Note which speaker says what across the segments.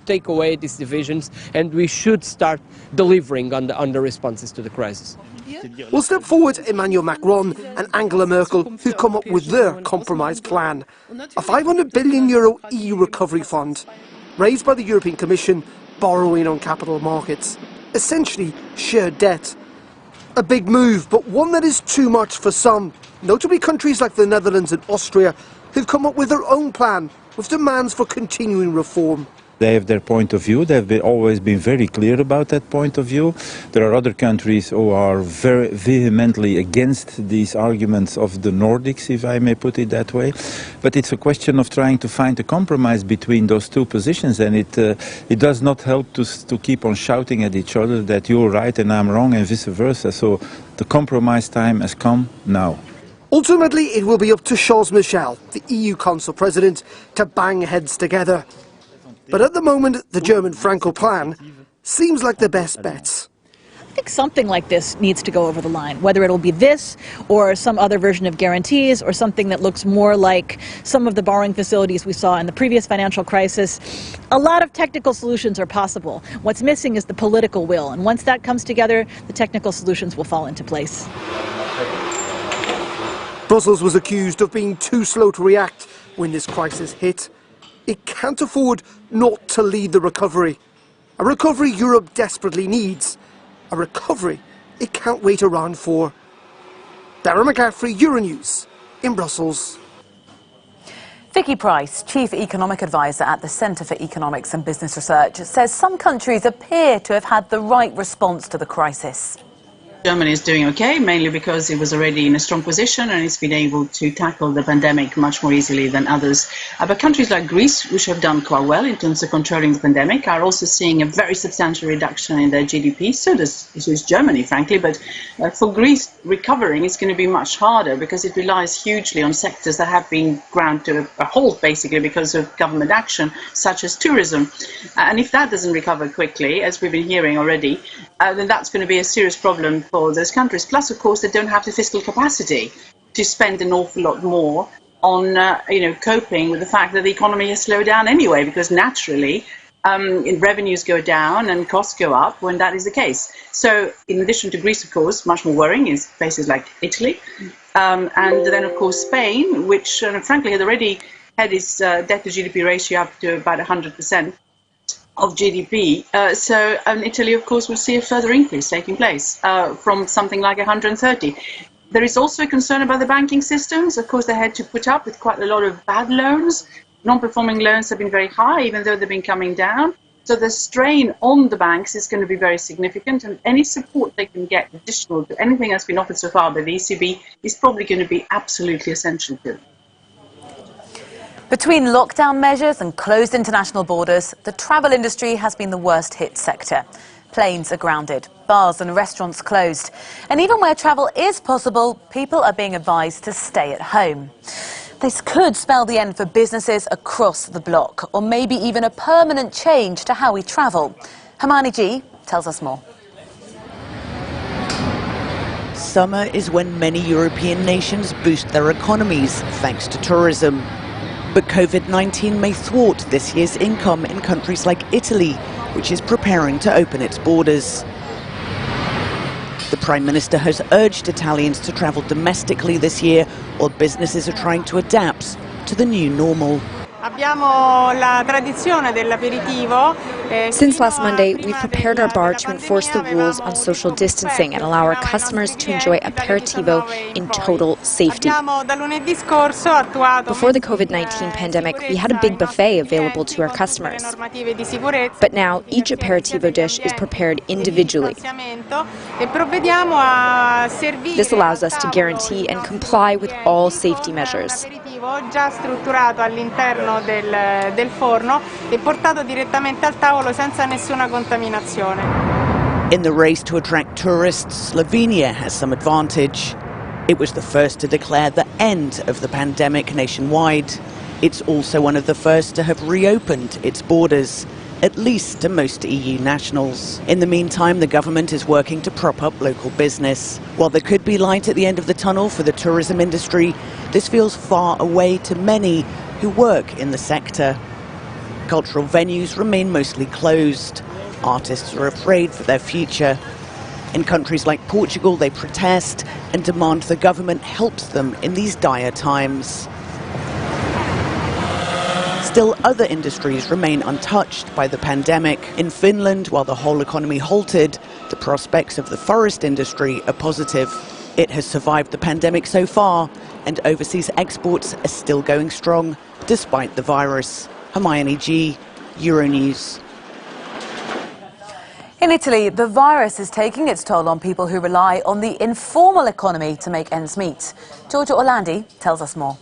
Speaker 1: Take away these divisions, and we should start delivering on the responses to the crisis.
Speaker 2: We'll step forward Emmanuel Macron and Angela Merkel, who come up with their compromise plan. A €500 billion EU recovery fund, raised by the European Commission, borrowing on capital markets. Essentially, shared debt. A big move, but one that is too much for some, notably countries like the Netherlands and Austria, who've come up with their own plan, with demands for continuing reform.
Speaker 3: They have their point of view. They've always been very clear about that point of view. There are other countries who are very vehemently against these arguments of the Nordics, if I may put it that way. But it's a question of trying to find a compromise between those two positions, and it does not help to keep on shouting at each other that you're right and I'm wrong and vice versa. So the compromise time has come now.
Speaker 2: Ultimately, it will be up to Charles Michel, the EU Council President, to bang heads together. But at the moment, the German Franco plan seems like the best bets.
Speaker 4: I think something like this needs to go over the line, whether it'll be this or some other version of guarantees or something that looks more like some of the borrowing facilities we saw in the previous financial crisis. A lot of technical solutions are possible. What's missing is the political will, and once that comes together, the technical solutions will fall into place.
Speaker 2: Brussels was accused of being too slow to react when this crisis hit. It can't afford not to lead the recovery. A recovery Europe desperately needs. A recovery it can't wait around for. Darren McCaffrey, Euronews, in Brussels.
Speaker 5: Vicky Price, Chief Economic Advisor at the Centre for Economics and Business Research, says some countries appear to have had the right response to the crisis.
Speaker 6: Germany is doing okay, mainly because it was already in a strong position and it's been able to tackle the pandemic much more easily than others. But countries like Greece, which have done quite well in terms of controlling the pandemic, are also seeing a very substantial reduction in their GDP. So does Germany, frankly. But for Greece, recovering is going to be much harder because it relies hugely on sectors that have been ground to a halt, basically, because of government action, such as tourism. And if that doesn't recover quickly, as we've been hearing already, then that's going to be a serious problem for those countries. Plus, of course, they don't have the fiscal capacity to spend an awful lot more on, coping with the fact that the economy has slowed down anyway, because naturally revenues go down and costs go up when that is the case. So in addition to Greece, of course, much more worrying is places like Italy. And then, of course, Spain, which frankly had already had its debt to GDP ratio up to about 100%. Of GDP. So Italy, of course, will see a further increase taking place from something like 130. There is also a concern about the banking systems. Of course, they had to put up with quite a lot of bad loans. Non-performing loans have been very high, even though they've been coming down. So the strain on the banks is going to be very significant, and any support they can get additional to anything that's been offered so far by the ECB is probably going to be absolutely essential to them.
Speaker 5: Between lockdown measures and closed international borders, the travel industry has been the worst hit sector. Planes are grounded, bars and restaurants closed. And even where travel is possible, people are being advised to stay at home. This could spell the end for businesses across the bloc, or maybe even a permanent change to how we travel. Hermione G tells us more.
Speaker 7: Summer is when many European nations boost their economies thanks to tourism. But COVID-19 may thwart this year's income in countries like Italy, which is preparing to open its borders. The Prime Minister has urged Italians to travel domestically this year, while businesses are trying to adapt to the new normal.
Speaker 8: Since last Monday, we've prepared our bar to enforce the rules on social distancing and allow our customers to enjoy aperitivo in total safety. Before the COVID-19 pandemic, we had a big buffet available to our customers. But now, each aperitivo dish is prepared individually. This allows us to guarantee and comply with all safety measures.
Speaker 9: Già strutturato all'interno del forno e portato direttamente al tavolo senza nessuna contaminazione.
Speaker 7: In the race to attract tourists, Slovenia has some advantage. It was the first to declare the end of the pandemic nationwide. It's also one of the first to have reopened its borders, at least to most EU nationals. In the meantime, the government is working to prop up local business. While there could be light at the end of the tunnel for the tourism industry, this feels far away to many who work in the sector. Cultural venues remain mostly closed. Artists are afraid for their future. In countries like Portugal, they protest and demand the government helps them in these dire times. Still, other industries remain untouched by the pandemic. In Finland, while the whole economy halted, the prospects of the forest industry are positive. It has survived the pandemic so far, and overseas exports are still going strong, despite the virus. Hermione G, Euronews.
Speaker 5: In Italy, the virus is taking its toll on people who rely on the informal economy to make ends meet. Giorgio Orlandi tells us more.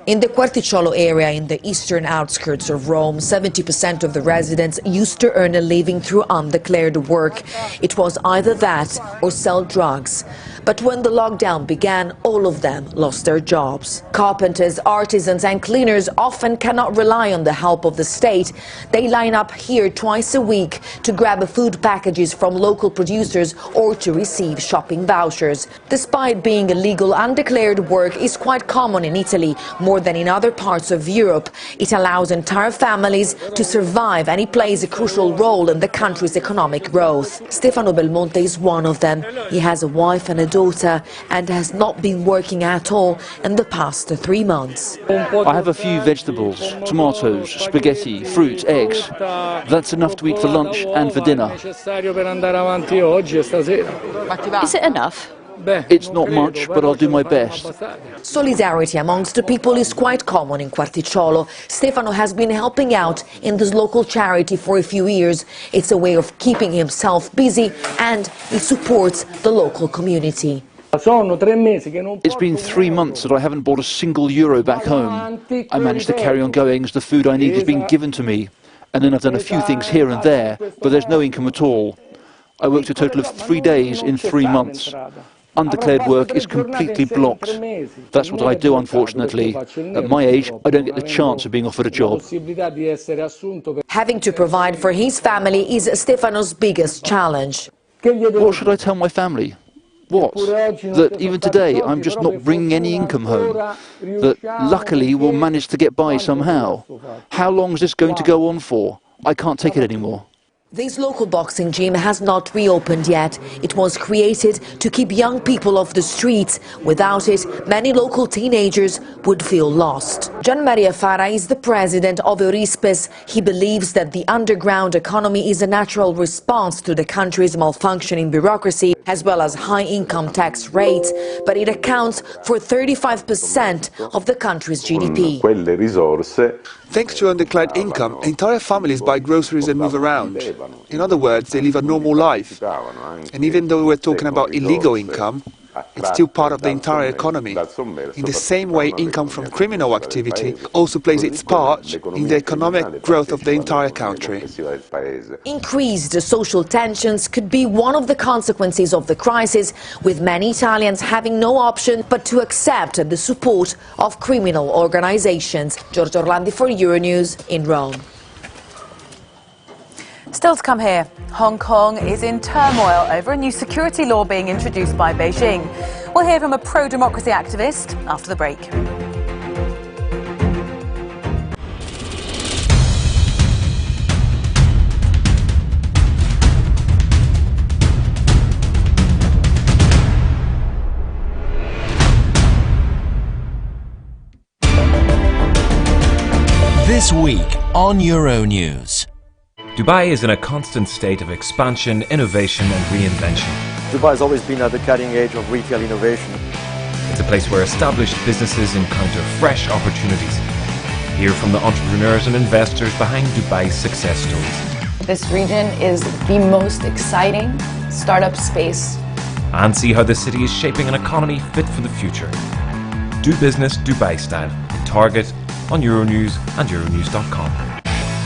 Speaker 10: In the Quarticciolo area in the eastern outskirts of Rome, 70% of the residents used to earn a living through undeclared work. It was either that or sell drugs. But when the lockdown began, all of them lost their jobs. Carpenters, artisans and cleaners often cannot rely on the help of the state. They line up here twice a week to grab food packages from local producers or to receive shopping vouchers. Despite being illegal, undeclared work is quite common in Italy, more than in other parts of Europe. It allows entire families to survive, and it plays a crucial role in the country's economic growth. Stefano Belmonte is one of them. He has a wife and a daughter and has not been working at all in the past 3 months.
Speaker 11: I have a few vegetables, tomatoes, spaghetti, fruit, eggs. That's enough to eat for lunch and for dinner.
Speaker 4: Is it enough?
Speaker 11: It's not much, but I'll do my best.
Speaker 10: Solidarity amongst the people is quite common in Quarticciolo. Stefano has been helping out in this local charity for a few years. It's a way of keeping himself busy, and he supports the local community.
Speaker 11: It's been 3 months that I haven't bought a single euro back home. I managed to carry on going as the food I need is being given to me. And then I've done a few things here and there, but there's no income at all. I worked a total of 3 days in 3 months. Undeclared work is completely blocked. That's what I do, unfortunately. At my age, I don't get the chance of being offered a job.
Speaker 10: Having to provide for his family is Stefano's biggest challenge.
Speaker 11: What should I tell my family? What? That even today I'm just not bringing any income home. That luckily we'll manage to get by somehow. How long is this going to go on for? I can't take it anymore.
Speaker 10: This local boxing gym has not reopened yet. It was created to keep young people off the streets. Without it, many local teenagers would feel lost. Gian Maria Fara is the president of Eurispes. He believes that the underground economy is a natural response to the country's malfunctioning bureaucracy, as well as high income tax rates, but it accounts for 35% of the country's GDP.
Speaker 12: Thanks to undeclared income, entire families buy groceries and move around. In other words, they live a normal life. And even though we're talking about illegal income, it's still part of the entire economy. In the same way, income from criminal activity also plays its part in the economic growth of the entire country.
Speaker 10: Increased social tensions could be one of the consequences of the crisis, with many Italians having no option but to accept the support of criminal organizations. Giorgio Orlandi for Euronews in Rome.
Speaker 5: Still to come here, Hong Kong is in turmoil over a new security law being introduced by Beijing. We'll hear from a pro-democracy activist after the break.
Speaker 13: This week on Euronews.
Speaker 14: Dubai is in a constant state of expansion, innovation and reinvention.
Speaker 15: Dubai has always been at the cutting edge of retail innovation.
Speaker 14: It's a place where established businesses encounter fresh opportunities. Hear from the entrepreneurs and investors behind Dubai's success stories.
Speaker 16: This region is the most exciting startup space.
Speaker 14: And see how the city is shaping an economy fit for the future. Do business Dubai style in Target, on Euronews and Euronews.com.